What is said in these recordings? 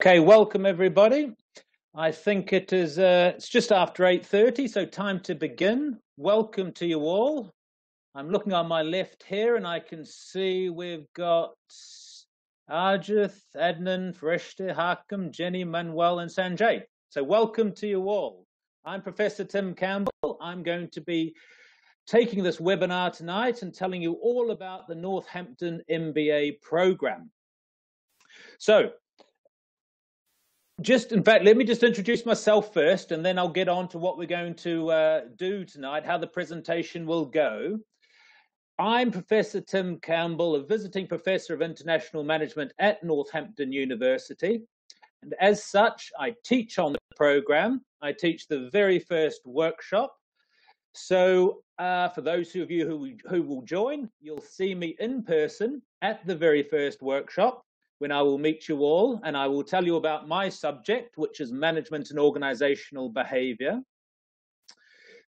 Okay, welcome everybody. I think it's just after 8:30, so time to begin. Welcome to you all. I'm looking on my left here and I can see we've got Arjith, Adnan, Farishta, Hakim, Jenny, Manuel and Sanjay. So welcome to you all. I'm Professor Tim Campbell. I'm going to be taking this webinar tonight and telling you all about the Northampton MBA program. So, in fact, let me just introduce myself first, and then I'll get on to what we're going to do tonight, how the presentation will go. I'm Professor Tim Campbell, a visiting professor of international management at Northampton University. And as such, I teach on the program. I teach the very first workshop. So for those of you who will join, you'll see me in person at the very first workshop, when I will meet you all, and I will tell you about my subject, which is management and organizational behavior.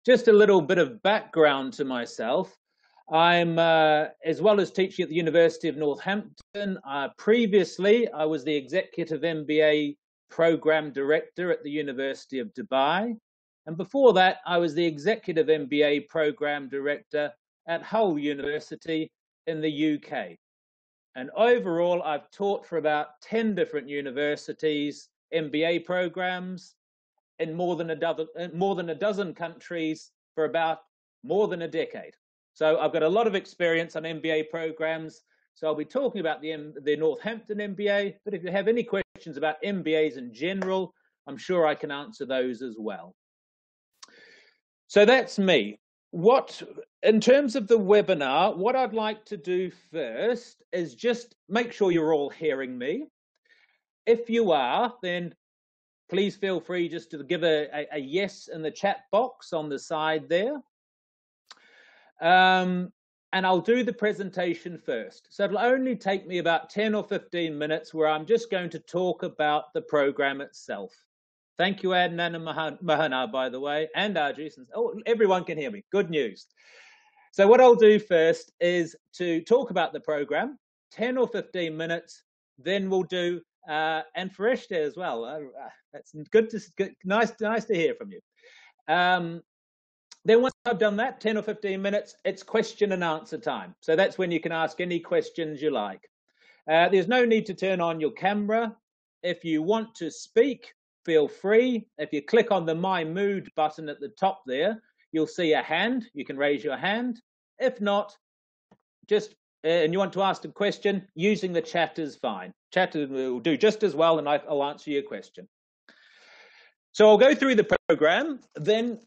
Just a little bit of background to myself. I'm, as well as teaching at the University of Northampton, previously I was the Executive MBA Program Director at the University of Dubai. And before that, I was the Executive MBA Program Director at Hull University in the UK. And overall, I've taught for about 10 different universities, MBA programs in more than a dozen countries for about more than a decade. So I've got a lot of experience on MBA programs. So I'll be talking about the Northampton MBA. But if you have any questions about MBAs in general, I'm sure I can answer those as well. So that's me. In terms of the webinar, what I'd like to do first is just make sure you're all hearing me. If you are, then please feel free just to give a yes in the chat box on the side there. And I'll do the presentation first. So it'll only take me about 10 or 15 minutes where I'm just going to talk about the program itself. Thank you, Adnan and Mahana, by the way, and Arjit. Oh, everyone can hear me. Good news. So what I'll do first is to talk about the program, 10 or 15 minutes, then we'll do, and Farishta as well. That's good, nice to hear from you. Then once I've done that, 10 or 15 minutes, it's question and answer time. So that's when you can ask any questions you like. There's no need to turn on your camera. If you want to speak, feel free. If you click on the My Mood button at the top there, you'll see a hand. You can raise your hand. If not, and you want to ask a question, using the chat is fine. Chat will do just as well, and I'll answer your question. So I'll go through the program, then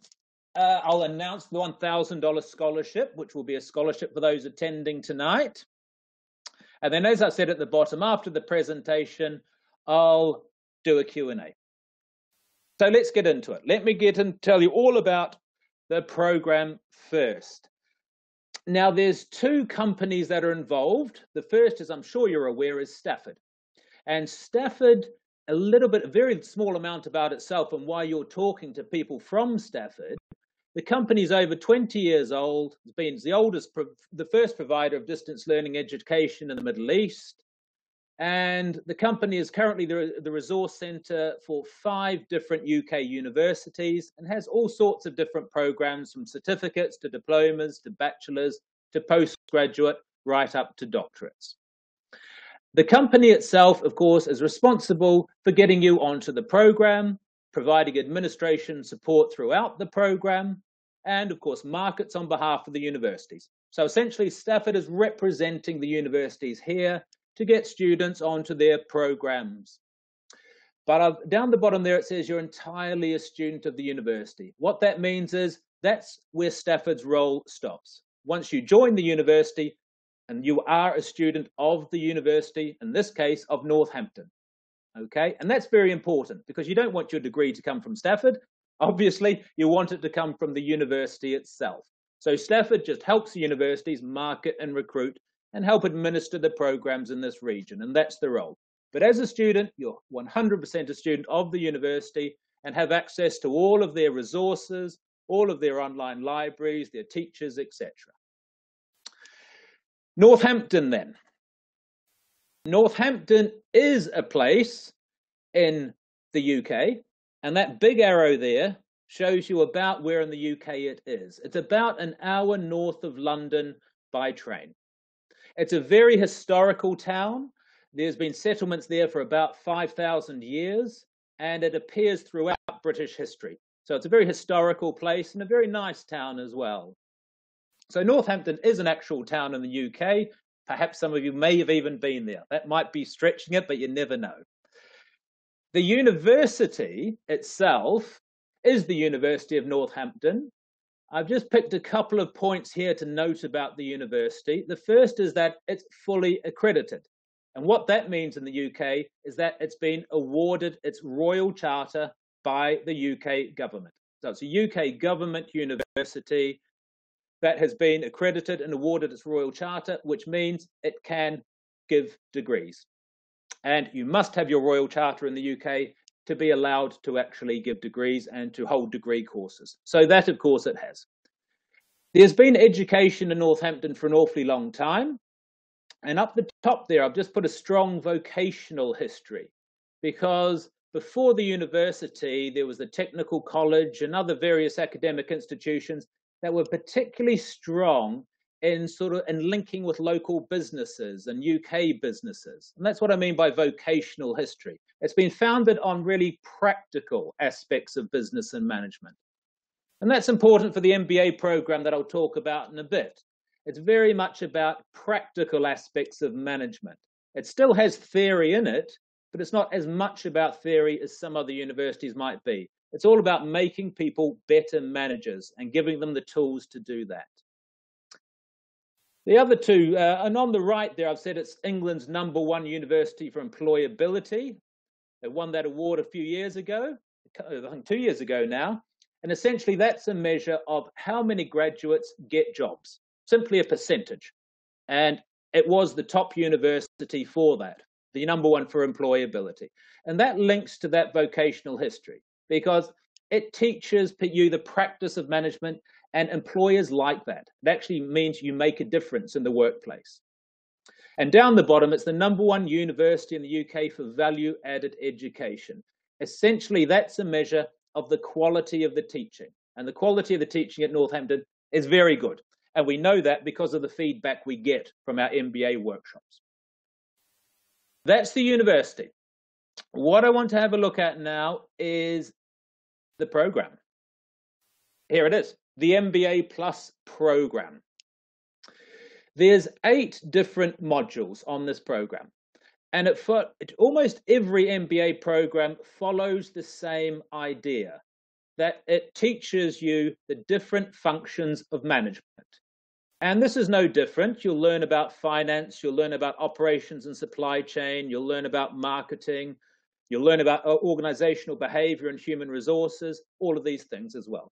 I'll announce the $1,000 scholarship, which will be a scholarship for those attending tonight. And then, as I said at the bottom, after the presentation, I'll do a Q&A. So let's get into it. Let me tell you all about the program first. Now, there's two companies that are involved. The first, as I'm sure you're aware, is Stafford. And Stafford, a very small amount about itself and why you're talking to people from Stafford. The company's over 20 years old. It's been the first provider of distance learning education in the Middle East. And the company is currently the resource centre for 5 different UK universities and has all sorts of different programs, from certificates to diplomas to bachelors to postgraduate, right up to doctorates. The company itself, of course, is responsible for getting you onto the program, providing administration support throughout the program, and of course markets on behalf of the universities. So essentially Stafford is representing the universities here to get students onto their programs. But down the bottom there, it says you're entirely a student of the university. What that means is that's where Stafford's role stops. Once you join the university, and you are a student of the university, in this case of Northampton. Okay, and that's very important because you don't want your degree to come from Stafford. Obviously, you want it to come from the university itself. So Stafford just helps the universities market and recruit and help administer the programs in this region, and that's the role. But as a student, you're 100% a student of the university and have access to all of their resources, all of their online libraries, their teachers, etc. Northampton then. Northampton is a place in the UK. And that big arrow there shows you about where in the UK it is. It's about an hour north of London by train. It's a very historical town. There's been settlements there for about 5,000 years, and it appears throughout British history. So it's a very historical place and a very nice town as well. So Northampton is an actual town in the UK. Perhaps some of you may have even been there. That might be stretching it, but you never know. The university itself is the University of Northampton. I've just picked a couple of points here to note about the university. The first is that it's fully accredited. And what that means in the UK is that it's been awarded its Royal Charter by the UK government. So it's a UK government university that has been accredited and awarded its Royal Charter, which means it can give degrees. And you must have your Royal Charter in the UK to be allowed to actually give degrees and to hold degree courses. So that, of course, it has. There's been education in Northampton for an awfully long time. And up the top there, I've just put a strong vocational history, because before the university, there was the technical college and other various academic institutions that were particularly strong in linking with local businesses and UK businesses. And that's what I mean by vocational history. It's been founded on really practical aspects of business and management. And that's important for the MBA program that I'll talk about in a bit. It's very much about practical aspects of management. It still has theory in it, but it's not as much about theory as some other universities might be. It's all about making people better managers and giving them the tools to do that. The other two, and on the right there, I've said it's England's #1 university for employability. They won that award a few years ago, I think 2 years ago now. And essentially that's a measure of how many graduates get jobs, simply a percentage. And it was the top university for that, the #1 for employability. And that links to that vocational history, because it teaches you the practice of management, and employers like that. It actually means you make a difference in the workplace. And down the bottom, it's the #1 university in the UK for value-added education. Essentially, that's a measure of the quality of the teaching. And the quality of the teaching at Northampton is very good. And we know that because of the feedback we get from our MBA workshops. That's the university. What I want to have a look at now is the program. Here it is, the MBA Plus program. There's 8 different modules on this program. And almost every MBA program follows the same idea, that it teaches you the different functions of management. And this is no different. You'll learn about finance, you'll learn about operations and supply chain, you'll learn about marketing, you'll learn about organizational behavior and human resources, all of these things as well.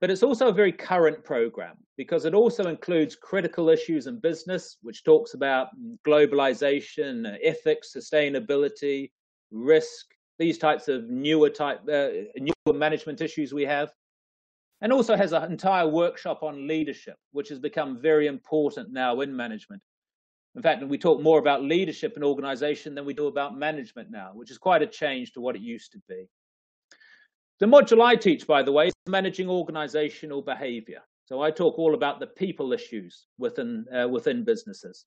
But it's also a very current program, because it also includes critical issues in business, which talks about globalization, ethics, sustainability, risk, these types of newer management issues we have. And also has an entire workshop on leadership, which has become very important now in management. In fact, we talk more about leadership in organization than we do about management now, which is quite a change to what it used to be. The module I teach, by the way, is managing organizational behavior. So I talk all about the people issues within businesses.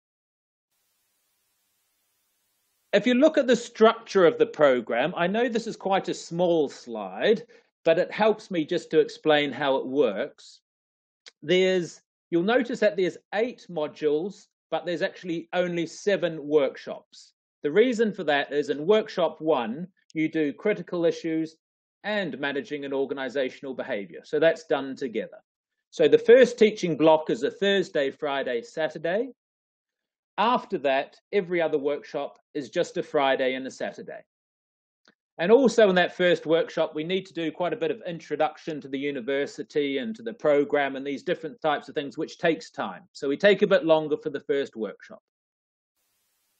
If you look at the structure of the program, I know this is quite a small slide, but it helps me just to explain how it works. You'll notice that there's 8 modules, but there's actually only 7 workshops. The reason for that is in workshop 1, you do critical issues and managing an organizational behavior. So that's done together. So the first teaching block is a Thursday, Friday, Saturday. After that, every other workshop is just a Friday and a Saturday. And also in that first workshop, we need to do quite a bit of introduction to the university and to the program and these different types of things, which takes time. So we take a bit longer for the first workshop.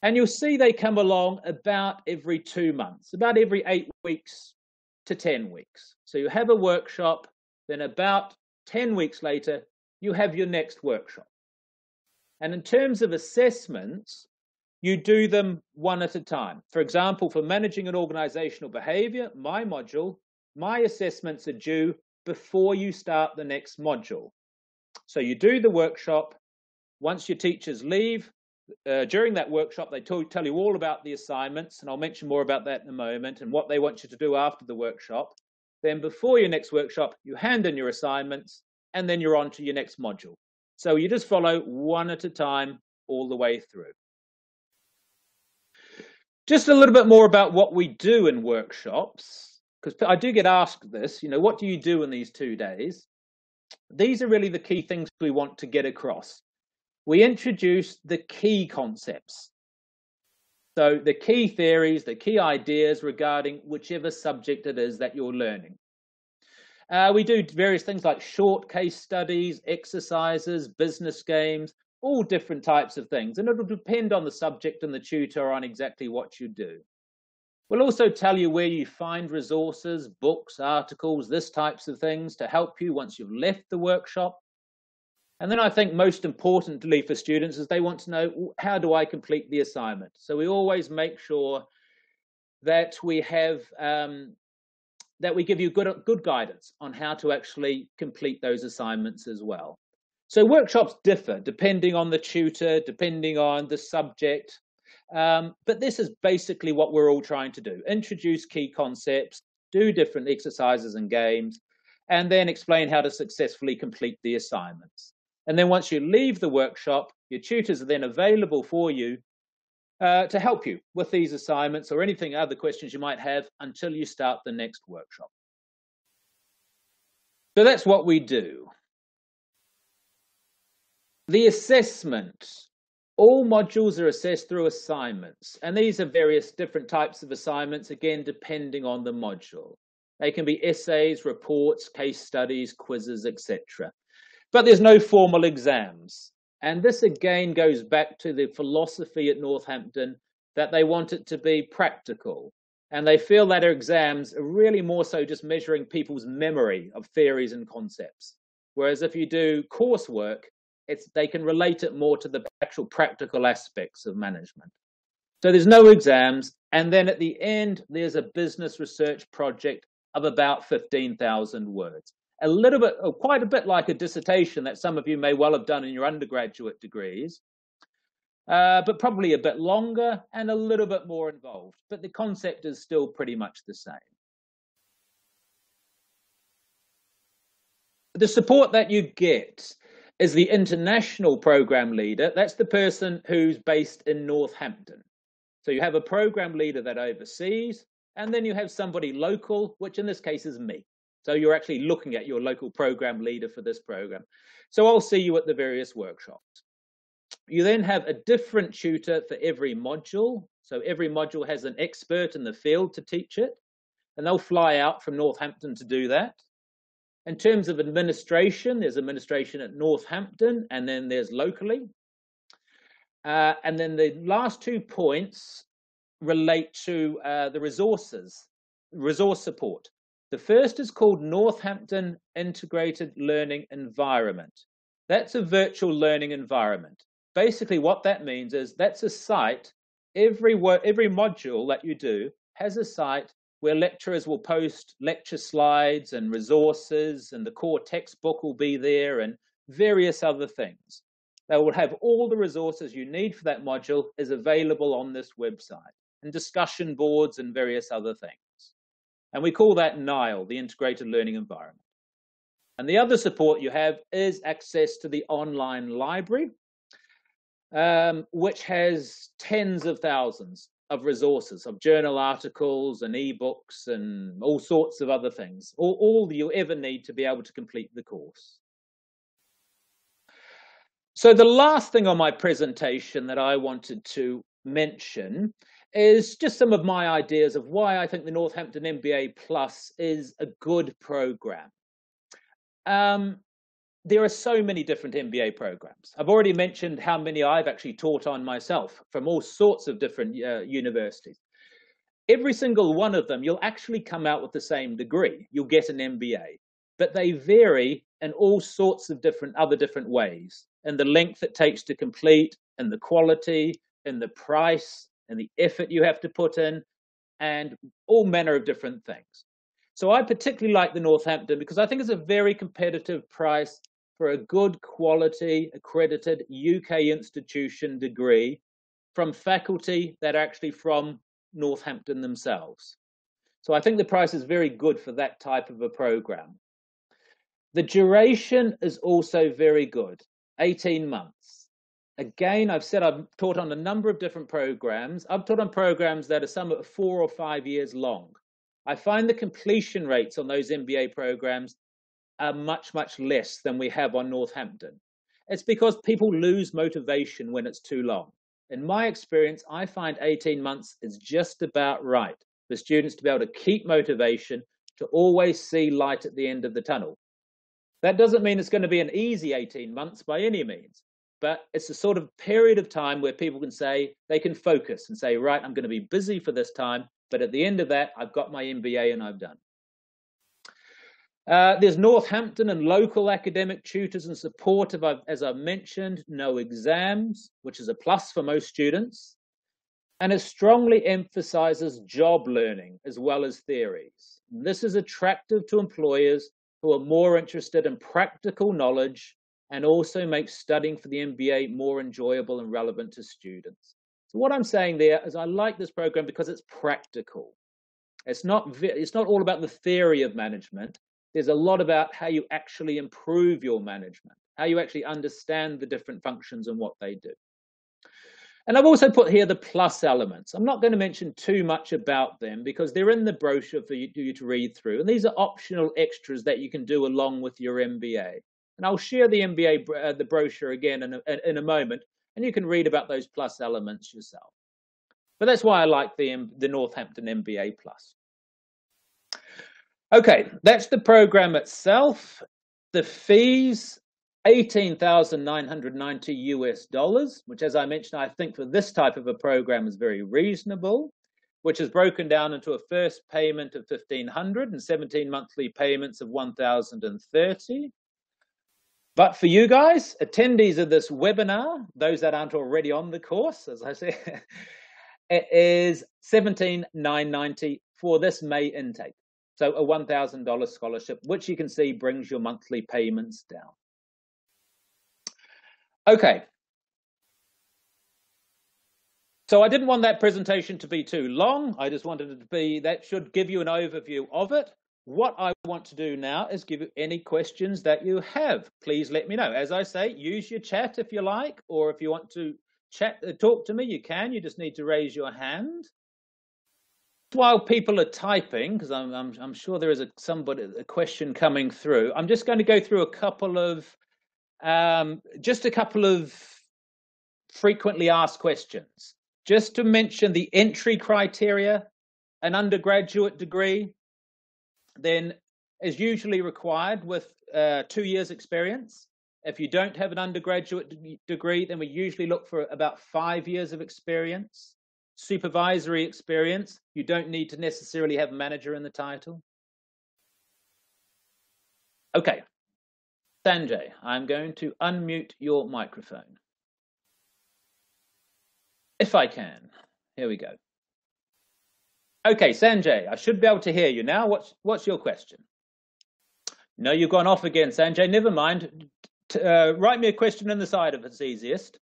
And you'll see they come along about every 2 months, about every 8 weeks to 10 weeks. So you have a workshop, then about 10 weeks later, you have your next workshop. And in terms of assessments, you do them one at a time. For example, for managing an organizational behavior, my module, my assessments are due before you start the next module. So you do the workshop. Once your teachers leave, during that workshop, they tell you all about the assignments, and I'll mention more about that in a moment, and what they want you to do after the workshop. Then before your next workshop, you hand in your assignments, and then you're on to your next module. So you just follow one at a time all the way through. Just a little bit more about what we do in workshops, because I do get asked this, what do you do in these 2 days? These are really the key things we want to get across. We introduce the key concepts. So the key theories, the key ideas regarding whichever subject it is that you're learning. We do various things like short case studies, exercises, business games, all different types of things. And it'll depend on the subject and the tutor on exactly what you do. We'll also tell you where you find resources, books, articles, this types of things to help you once you've left the workshop. And then I think most importantly for students is they want to know, how do I complete the assignment? So we always make sure that we have that we give you good guidance on how to actually complete those assignments as well. So workshops differ depending on the tutor, depending on the subject. But this is basically what we're all trying to do. Introduce key concepts, do different exercises and games, and then explain how to successfully complete the assignments. And then once you leave the workshop, your tutors are then available for you to help you with these assignments or anything other questions you might have until you start the next workshop. So that's what we do. The assessment. All modules are assessed through assignments, and these are various different types of assignments, again, depending on the module. They can be essays, reports, case studies, quizzes, etc. But there's no formal exams. And this again goes back to the philosophy at Northampton that they want it to be practical. And they feel that our exams are really more so just measuring people's memory of theories and concepts. Whereas if you do coursework, they can relate it more to the actual practical aspects of management. So there's no exams. And then at the end, there's a business research project of about 15,000 words. A little bit, or quite a bit like a dissertation that some of you may well have done in your undergraduate degrees, but probably a bit longer and a little bit more involved. But the concept is still pretty much the same. The support that you get is the international program leader. That's the person who's based in Northampton. So you have a program leader that oversees, and then you have somebody local, which in this case is me. So you're actually looking at your local program leader for this program. So I'll see you at the various workshops. You then have a different tutor for every module. So every module has an expert in the field to teach it, and they'll fly out from Northampton to do that. In terms of administration, there's administration at Northampton, and then there's locally. And then the last 2 points relate to the resource support. The first is called Northampton Integrated Learning Environment. That's a virtual learning environment. Basically, what that means is that's a site. Every module that you do has a site where lecturers will post lecture slides and resources, and the core textbook will be there, and various other things. They will have all the resources you need for that module is available on this website, and discussion boards and various other things. And we call that NILE, the Integrated Learning Environment. And the other support you have is access to the online library, which has tens of thousands of resources, of journal articles and ebooks and all sorts of other things, all you ever need to be able to complete the course. So the last thing on my presentation that I wanted to mention is just some of my ideas of why I think the Northampton MBA Plus is a good program. There are so many different MBA programs. I've already mentioned how many I've actually taught on myself from all sorts of different universities. Every single one of them, you'll actually come out with the same degree. You'll get an MBA, but they vary in all sorts of different ways, and the length it takes to complete, and the quality, in the price and the effort you have to put in, and all manner of different things. So I particularly like the Northampton because I think it's a very competitive price for a good quality accredited UK institution degree from faculty that are actually from Northampton themselves. So I think the price is very good for that type of a program. The duration is also very good, 18 months. Again, I've said I've taught on a number of different programs. I've taught on programs that are some 4 or 5 years long. I find the completion rates on those MBA programs are much, much less than we have on Northampton. It's because people lose motivation when it's too long. In my experience, I find 18 months is just about right for students to be able to keep motivation, to always see light at the end of the tunnel. That doesn't mean it's going to be an easy 18 months by any means, but it's a sort of period of time where people can say, they can focus and say, right, I'm going to be busy for this time, but at the end of that, I've got my MBA and I've done. There's Northampton and local academic tutors and support, as I've mentioned, no exams, which is a plus for most students. And it strongly emphasizes job learning as well as theories. This is attractive to employers who are more interested in practical knowledge and also makes studying for the MBA more enjoyable and relevant to students. So what I'm saying there is I like this program because it's practical. It's not all about the theory of management. There's a lot about how you actually improve your management, how you actually understand the different functions and what they do. And I've also put here the plus elements. I'm not going to mention too much about them because they're in the brochure for you to read through. And these are optional extras that you can do along with your MBA. And I'll share the MBA, the brochure again in a moment, and you can read about those plus elements yourself. But that's why I like the Northampton MBA Plus. Okay, that's the program itself. The fees, $18,990 US, which, as I mentioned, I think for this type of a program is very reasonable, which is broken down into a first payment of $1,500 and 17 monthly payments of $1,030. But for you guys, attendees of this webinar, those that aren't already on the course, as I say, it is $17,990 for this May intake. So a $1,000 scholarship, which you can see brings your monthly payments down. Okay. So I didn't want that presentation to be too long. I just wanted it to be, that should give you an overview of it. What I want to do now is give you any questions that you have. Please let me know. As I say, use your chat if you like, or if you want to talk to me, you can. You just need to raise your hand. While people are typing, because I'm sure there is a question coming through, I'm just going to go through a couple of frequently asked questions. Just to mention the entry criteria, an undergraduate degree then is usually required with 2 years experience. If you don't have an undergraduate degree, then we usually look for about 5 years of experience. Supervisory experience, you don't need to necessarily have manager in the title. Okay, Sanjay, I'm going to unmute your microphone. If I can, here we go. Okay, Sanjay, I should be able to hear you now. What's your question? No, you've gone off again, Sanjay. Never mind. Write me a question on the side if it's easiest.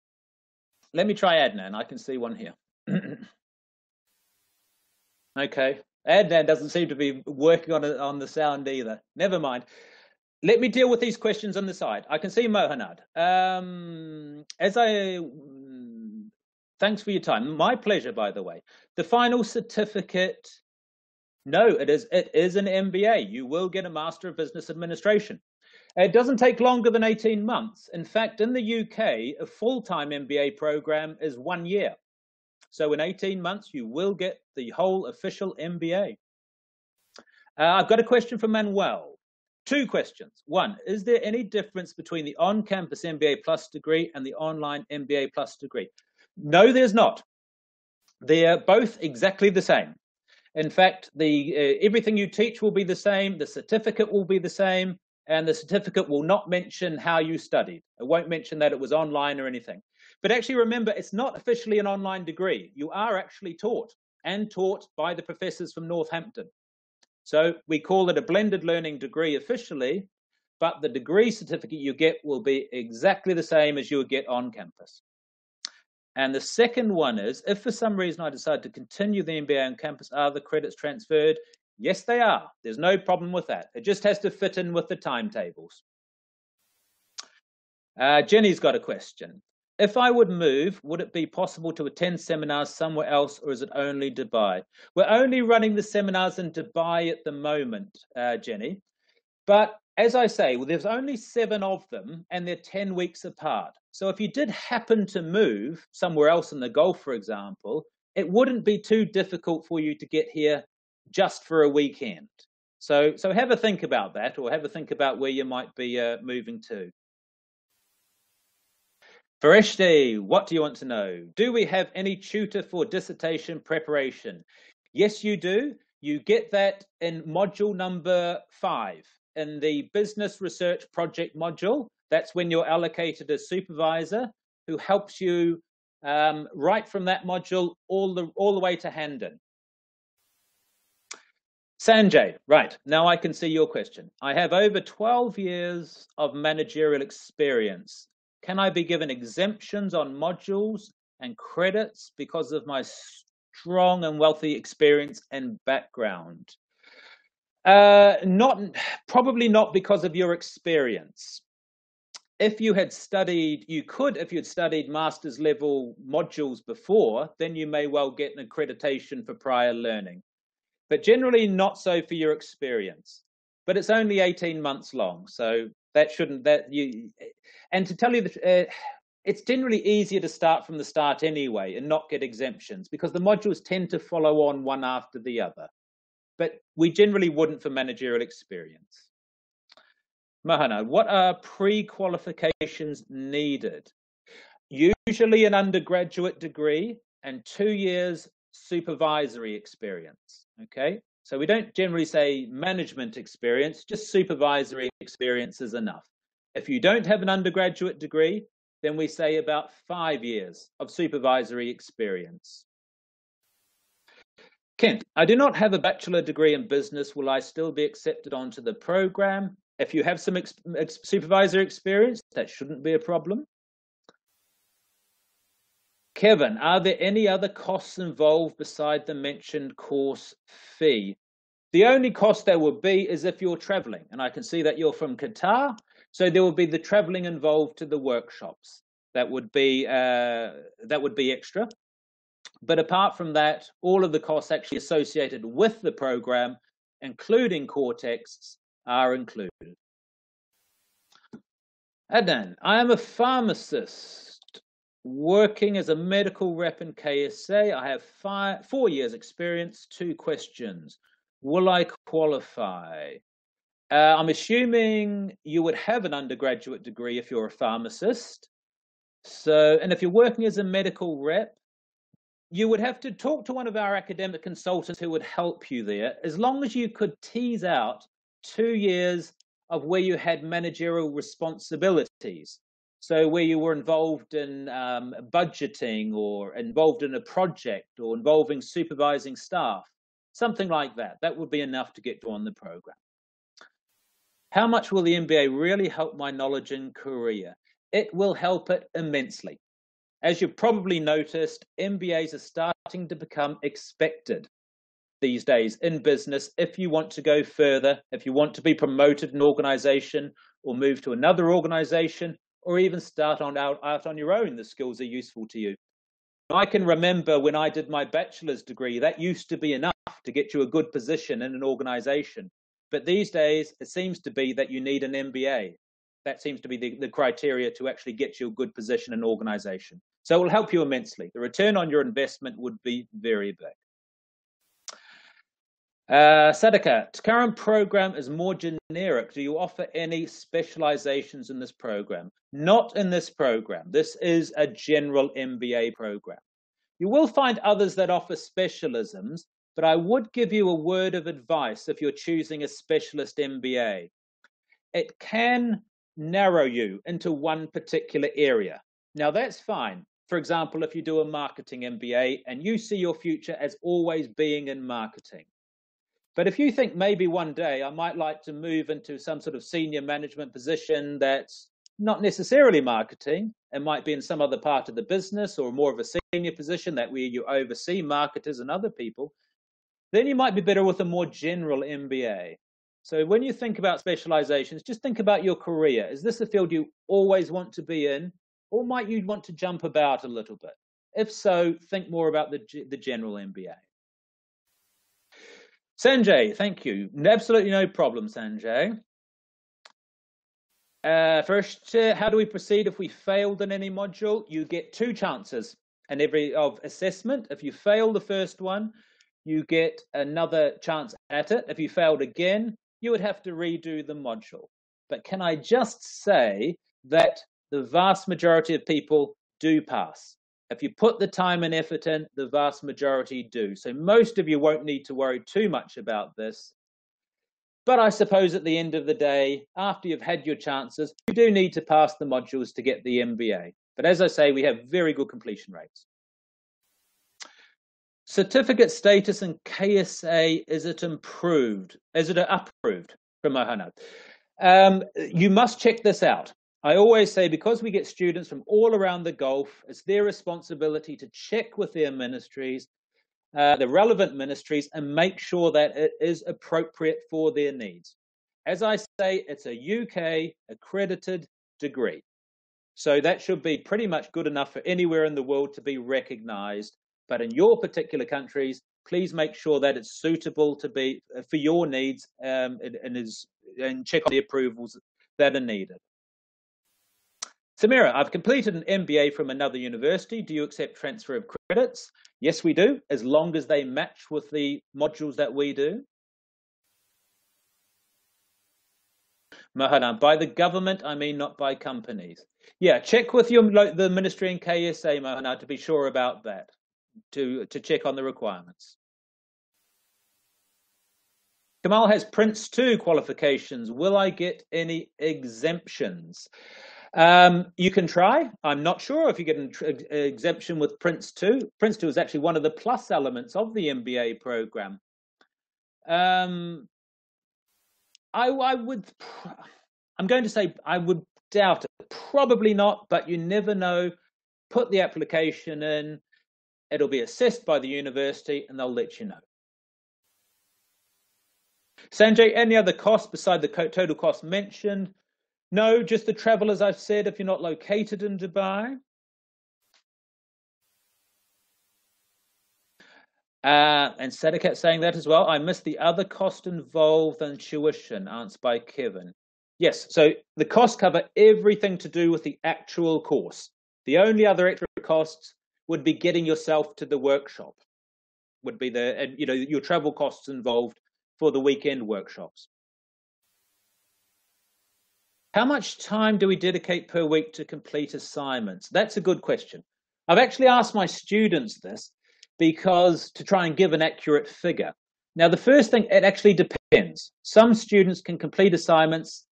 Let me try Adnan. I can see one here. Okay, Adnan doesn't seem to be working on the sound either. Never mind. Let me deal with these questions on the side. I can see Mohanad. Thanks for your time. My pleasure, by the way. The final certificate, no, it is an MBA. You will get a Master of Business Administration. It doesn't take longer than 18 months. In fact, in the UK, a full-time MBA program is 1 year. So in 18 months, you will get the whole official MBA. I've got a question from Manuel. 2 questions. 1, is there any difference between the on-campus MBA Plus degree and the online MBA Plus degree? No, there's not. They're both exactly the same. In fact, everything you teach will be the same. The certificate will be the same. and the certificate will not mention how you studied. It won't mention that it was online or anything. But actually remember, it's not officially an online degree. You are actually taught, and taught by the professors from Northampton. So we call it a blended learning degree officially, but the degree certificate you get will be exactly the same as you would get on campus. And the second one is, if for some reason I decide to continue the MBA on campus, are the credits transferred? Yes, they are. There's no problem with that. It just has to fit in with the timetables. Jenny's got a question. If I would move, would it be possible to attend seminars somewhere else, or is it only Dubai? We're only running the seminars in Dubai at the moment, Jenny. But as I say, well, there's only 7 of them, and they're 10 weeks apart. So if you did happen to move somewhere else in the Gulf, for example, it wouldn't be too difficult for you to get here just for a weekend. So have a think about that, or have a think about where you might be moving to. Fareshti, what do you want to know? Do we have any tutor for dissertation preparation? Yes, you do. You get that in module number 5. In the business research project module, that's when you're allocated a supervisor who helps you right from that module all the way to hand-in. Sanjay, right, now I can see your question. I have over 12 years of managerial experience. Can I be given exemptions on modules and credits because of my strong and wealthy experience and background? Probably not because of your experience. If you had studied, if you had studied master's level modules before, then you may well get an accreditation for prior learning. But generally not so for your experience. But it's only 18 months long, so that shouldn't, and to tell you that it's generally easier to start from the start anyway and not get exemptions, because the modules tend to follow on one after the other. But we generally wouldn't for managerial experience. Mahana, what are pre-qualifications needed? Usually an undergraduate degree and 2 years supervisory experience. Okay, so we don't generally say management experience, just supervisory experience is enough. If you don't have an undergraduate degree, then we say about 5 years of supervisory experience. Kent, I do not have a bachelor degree in business. Will I still be accepted onto the program? If you have some supervisory experience, that shouldn't be a problem. Kevin, are there any other costs involved beside the mentioned course fee? The only cost there would be is if you're traveling, and I can see that you're from Qatar, so there would be the traveling involved to the workshops. That would be extra. But apart from that, all of the costs actually associated with the program, including core texts, are included. Adnan, I am a pharmacist working as a medical rep in KSA. I have 4 years experience. 2 questions. Will I qualify? I'm assuming you would have an undergraduate degree if you're a pharmacist. And if you're working as a medical rep, you would have to talk to one of our academic consultants who would help you there, as long as you could tease out 2 years of where you had managerial responsibilities. So where you were involved in budgeting, or involved in a project, or involving supervising staff, something like that. That would be enough to get you on the program. How much will the MBA really help my knowledge and career? It will help it immensely. As you've probably noticed, MBAs are starting to become expected these days in business. If you want to go further, if you want to be promoted in an organization, or move to another organization, or even start out on your own, the skills are useful to you. I can remember when I did my bachelor's degree, that used to be enough to get you a good position in an organization. But these days, it seems to be that you need an MBA. That seems to be the criteria to actually get you a good position in an organization. So it will help you immensely. The return on your investment would be very big. Sadaka, current program is more generic. Do you offer any specializations in this program? Not in this program. This is a general MBA program. You will find others that offer specialisms, but I would give you a word of advice if you're choosing a specialist MBA. it can narrow you into one particular area. Now, that's fine. For example, if you do a marketing MBA and you see your future as always being in marketing. But if you think maybe one day I might like to move into some sort of senior management position that's not necessarily marketing, it might be in some other part of the business or more of a senior position that where you oversee marketers and other people, then you might be better with a more general MBA. So when you think about specializations, just think about your career. Is this a field you always want to be in, or might you want to jump about a little bit? If so, think more about the general MBA. Sanjay, thank you. Absolutely no problem, Sanjay. First, how do we proceed if we failed in any module? You get 2 chances in every of assessment. If you fail the first one, you get another chance at it. If you failed again, you would have to redo the module. But can I just say that the vast majority of people do pass? If you put the time and effort in, the vast majority do. So most of you won't need to worry too much about this. But I suppose at the end of the day, after you've had your chances, you do need to pass the modules to get the MBA. But as I say, we have very good completion rates. Certificate status in KSA, is it improved? Is it approved from Mohana? You must check this out. I always say, because we get students from all around the Gulf, it's their responsibility to check with their ministries, the relevant ministries, and make sure that it is appropriate for their needs. As I say, it's a UK accredited degree. So that should be pretty much good enough for anywhere in the world to be recognized. But in your particular countries, please make sure that it's suitable to be for your needs, and check on the approvals that are needed. Samira, I've completed an MBA from another university. Do you accept transfer of credits? Yes, we do, as long as they match with the modules that we do. Mahana, by the government, I mean not by companies. Yeah, check with the ministry in KSA, Mahana, to be sure about that, to check on the requirements. Kamal has Prince 2 qualifications. Will I get any exemptions? You can try. I'm not sure if you get an exemption with Prince 2. Prince 2 is actually one of the plus elements of the MBA program. I'm going to say I would doubt it. Probably not, but you never know. Put the application in. It'll be assessed by the university, and they'll let you know. Sanjay, any other costs beside the total cost mentioned? No, just the travel, as I've said, if you're not located in Dubai. And Sadikat saying that as well. I missed the other cost involved in tuition, answered by Kevin. Yes, so the costs cover everything to do with the actual course. The only other extra costs would be getting yourself to the workshop, would be your travel costs involved for the weekend workshops. How much time do we dedicate per week to complete assignments? That's a good question. I've actually asked my students this because to try and give an accurate figure. Now, the first thing, it actually depends. Some students can complete assignments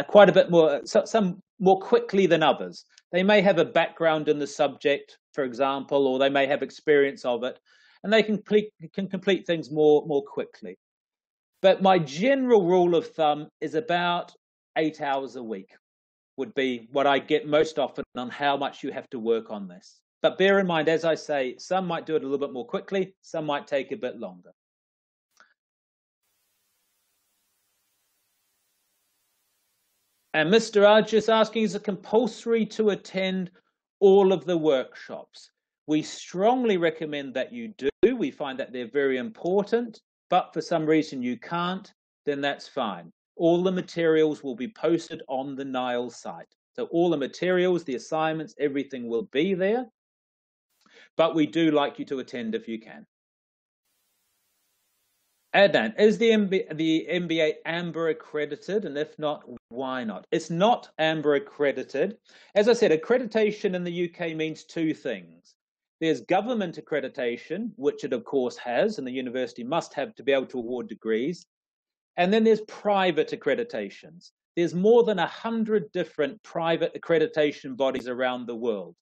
quite a bit more, some more quickly than others. They may have a background in the subject, for example, or they may have experience of it, and they can complete things more quickly. But my general rule of thumb is about 8 hours a week would be what I get most often on how much you have to work on this. But bear in mind, as I say, some might do it a little bit more quickly, some might take a bit longer. And Mr. Raj is asking, is it compulsory to attend all of the workshops? We strongly recommend that you do. We find that they're very important, but for some reason you can't, then that's fine. All the materials will be posted on the NILE site. So all the materials, the assignments, everything will be there. But we do like you to attend if you can. Adnan, is the MBA AMBER accredited? And if not, why not? It's not AMBER accredited. As I said, accreditation in the UK means 2 things. There's government accreditation, which it of course has, and the university must have to be able to award degrees. And then there's private accreditations. there's more than 100 different private accreditation bodies around the world.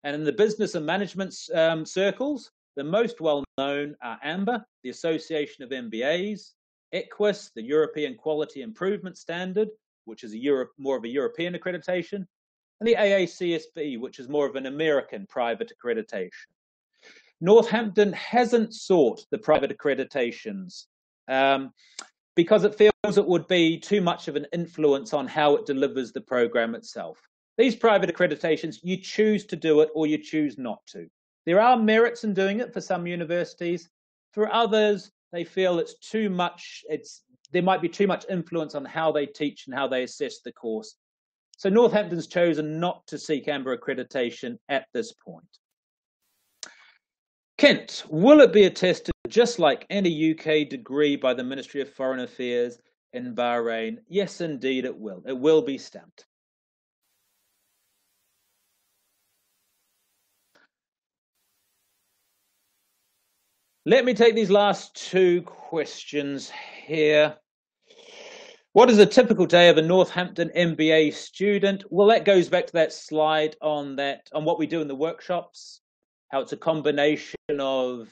And in the business and management circles, the most well-known are AMBA, the Association of MBAs, EQUIS, the European Quality Improvement Standard, which is more of a European accreditation, and the AACSB, which is more of an American private accreditation. Northampton hasn't sought the private accreditations because it feels it would be too much of an influence on how it delivers the program itself. These private accreditations, you choose to do it or you choose not to. There are merits in doing it for some universities. For others, they feel it's too much, there might be too much influence on how they teach and how they assess the course. So Northampton's chosen not to seek AMBA accreditation at this point. Kent, will it be attested just like any UK degree by the Ministry of Foreign Affairs in Bahrain? Yes, indeed it will. It will be stamped. Let me take these last two questions here. What is a typical day of a Northampton MBA student? Well, that goes back to that slide on what we do in the workshops, how it's a combination of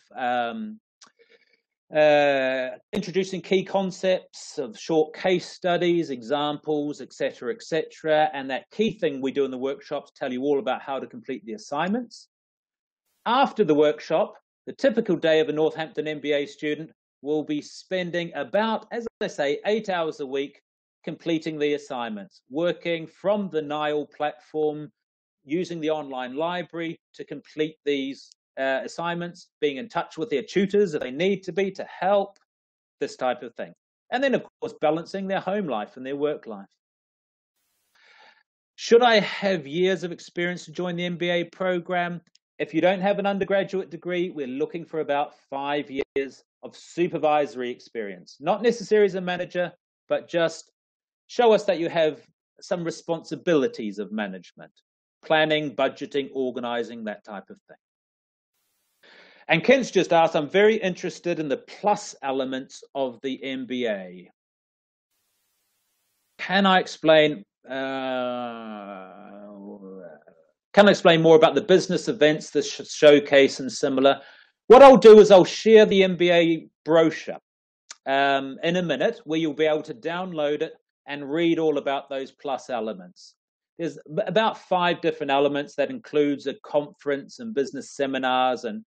introducing key concepts, of short case studies, examples, etc., etc. And that key thing we do in the workshops tell you all about how to complete the assignments. After the workshop, the typical day of a Northampton MBA student will be spending about, as I say, 8 hours a week completing the assignments, working from the Nile platform, using the online library to complete these assignments, being in touch with their tutors if they need to be to help, this type of thing. And then, of course, balancing their home life and their work life. Should I have years of experience to join the MBA program? If you don't have an undergraduate degree, we're looking for about 5 years of supervisory experience. Not necessarily as a manager, but just show us that you have some responsibilities of management, planning, budgeting, organizing, that type of thing. And Ken's just asked, I'm very interested in the plus elements of the MBA. Can I explain more about the business events, the showcase and similar? What I'll do is I'll share the MBA brochure in a minute, where you'll be able to download it and read all about those plus elements. There's about 5 different elements that includes a conference and business seminars and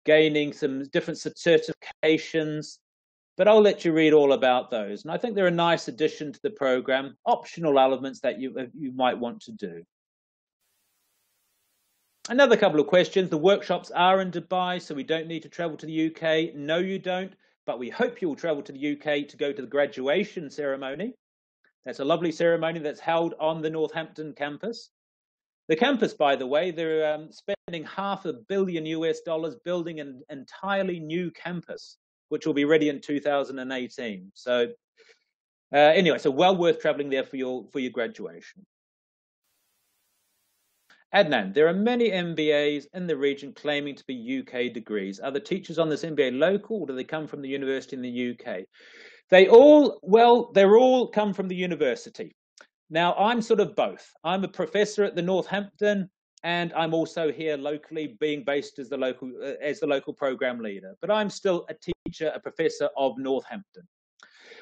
gaining some different certifications, but I'll let you read all about those. And I think they're a nice addition to the program, optional elements that you might want to do. Another couple of questions. The workshops are in Dubai, so we don't need to travel to the UK. No, you don't, but we hope you'll travel to the UK to go to the graduation ceremony. That's a lovely ceremony that's held on the Northampton campus. The campus, by the way, they're spending $500 million building an entirely new campus, which will be ready in 2018. So anyway, so well worth traveling there for your graduation. Adnan, there are many MBAs in the region claiming to be UK degrees. Are the teachers on this MBA local, or do they come from the university in the UK? They're all come from the university. Now, I'm sort of both. I'm a professor at the Northampton, and I'm also here locally, being based as the local program leader. But I'm still a teacher, a professor of Northampton.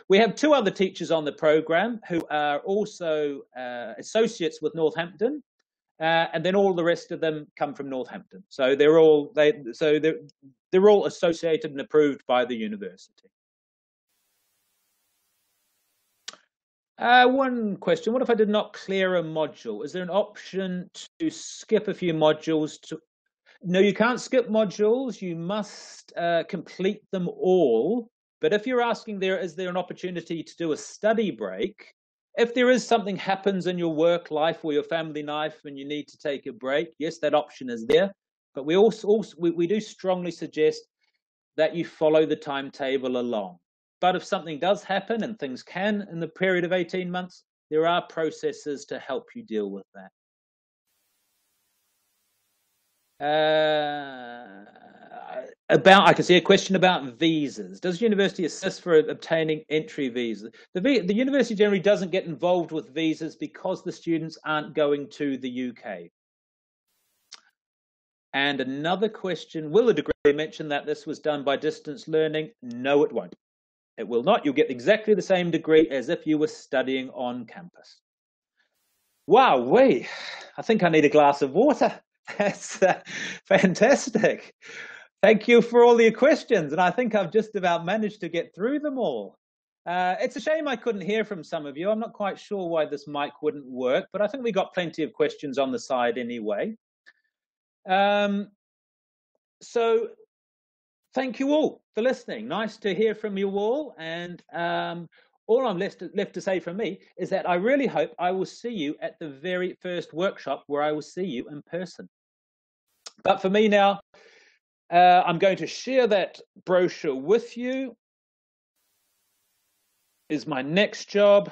We have 2 other teachers on the program who are also associates with Northampton, and then all the rest of them come from Northampton. So they're all associated and approved by the university. One question, what if I did not clear a module? Is there an option to skip a few modules? No, you can't skip modules. You must complete them all. But if you're asking is there an opportunity to do a study break? If there is something happens in your work life or your family life and you need to take a break, yes, that option is there. But we do strongly suggest that you follow the timetable along. But if something does happen, and things can in the period of 18 months, there are processes to help you deal with that. I can see a question about visas. Does university assist for obtaining entry visas? The university generally doesn't get involved with visas because the students aren't going to the UK. And another question, will a degree mention that this was done by distance learning? No, it won't. It will not. You'll get exactly the same degree as if you were studying on campus. Wow, I think I need a glass of water. That's fantastic. Thank you for all the questions, and I think I've just about managed to get through them all. It's a shame I couldn't hear from some of you. I'm not quite sure why this mic wouldn't work, but I think we got plenty of questions on the side anyway. So thank you all for listening. Nice to hear from you all, and all I'm left to say from me is that I really hope I will see you at the very first workshop where I will see you in person. But for me now, I'm going to share that brochure with you. Is my next job.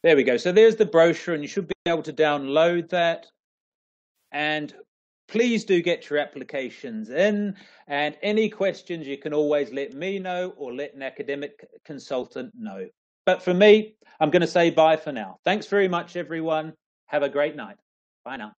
There we go. So there's the brochure, and you should be able to download that. And please do get your applications in, and any questions you can always let me know or let an academic consultant know. But for me, I'm going to say bye for now. Thanks very much, everyone. Have a great night. Bye now.